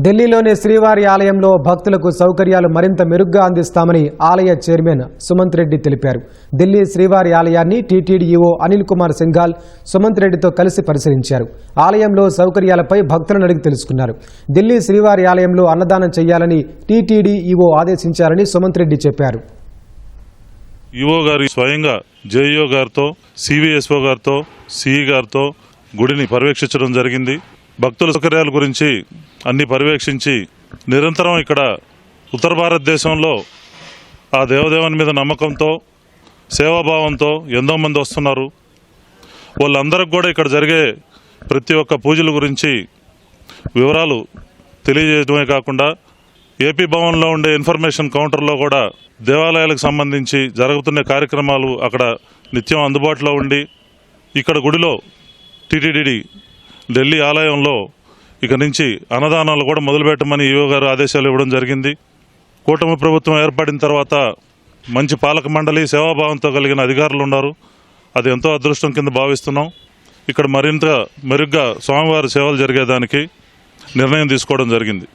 ఢిల్లీలోని శ్రీవారి ఆలయంలో భక్తులకు సౌకర్యాలు మరింత మెరుగ్గా అందిస్తామని ఆలయ చైర్మన్ సుమంత్ రెడ్డి తెలిపారు. ఢిల్లీ శ్రీవారి ఆలయాన్ని టీటీడీ ఈవో అనిల్ కుమార్ సింఘాల్ సుమంత్ రెడ్డితో కలిసి పరిశీలించారు. ఆలయంలో సౌకర్యాలపై భక్తులను అడిగి తెలుసుకున్నారు. ఢిల్లీ శ్రీవారి ఆలయంలో అన్నదానం చేయాలని టీటీడీ ఈవో ఆదేశించారని సుమంత్ రెడ్డి చెప్పారు. ఈవో గారు స్వయంగా జేఈఓ గారితో, సివిఎస్ఓ గారితో, సిఈ గారితో గుడిని పర్యవేక్షించడం జరిగింది. భక్తుల సౌకర్యాల గురించి అన్ని పర్యవేక్షించి నిరంతరం ఇక్కడ ఉత్తర భారతదేశంలో ఆ దేవదేవుని మీద నమ్మకంతో, సేవాభావంతో ఎంతోమంది వస్తున్నారు. వాళ్ళందరికి కూడా ఇక్కడ జరిగే ప్రతి ఒక్క పూజల గురించి వివరాలు తెలియజేయడమే కాకుండా ఏపీ భవన్లో ఉండే ఇన్ఫర్మేషన్ కౌంటర్లో కూడా దేవాలయాలకు సంబంధించి జరుగుతున్న కార్యక్రమాలు అక్కడ నిత్యం అందుబాటులో ఉండి, ఇక్కడ గుడిలో టీటీడీ ఢిల్లీ ఆలయంలో ఇక నుంచి అన్నదానాలు కూడా మొదలుపెట్టమని ఈవో గారు ఆదేశాలు ఇవ్వడం జరిగింది. కూటమి ప్రభుత్వం ఏర్పడిన తర్వాత మంచి పాలక మండలి, సేవాభావంతో కలిగిన అధికారులు ఉన్నారు. అది ఎంతో అదృష్టం కింద భావిస్తున్నాం. ఇక్కడ మరింత మెరుగ్గా స్వామివారి సేవలు జరిగేదానికి నిర్ణయం తీసుకోవడం జరిగింది.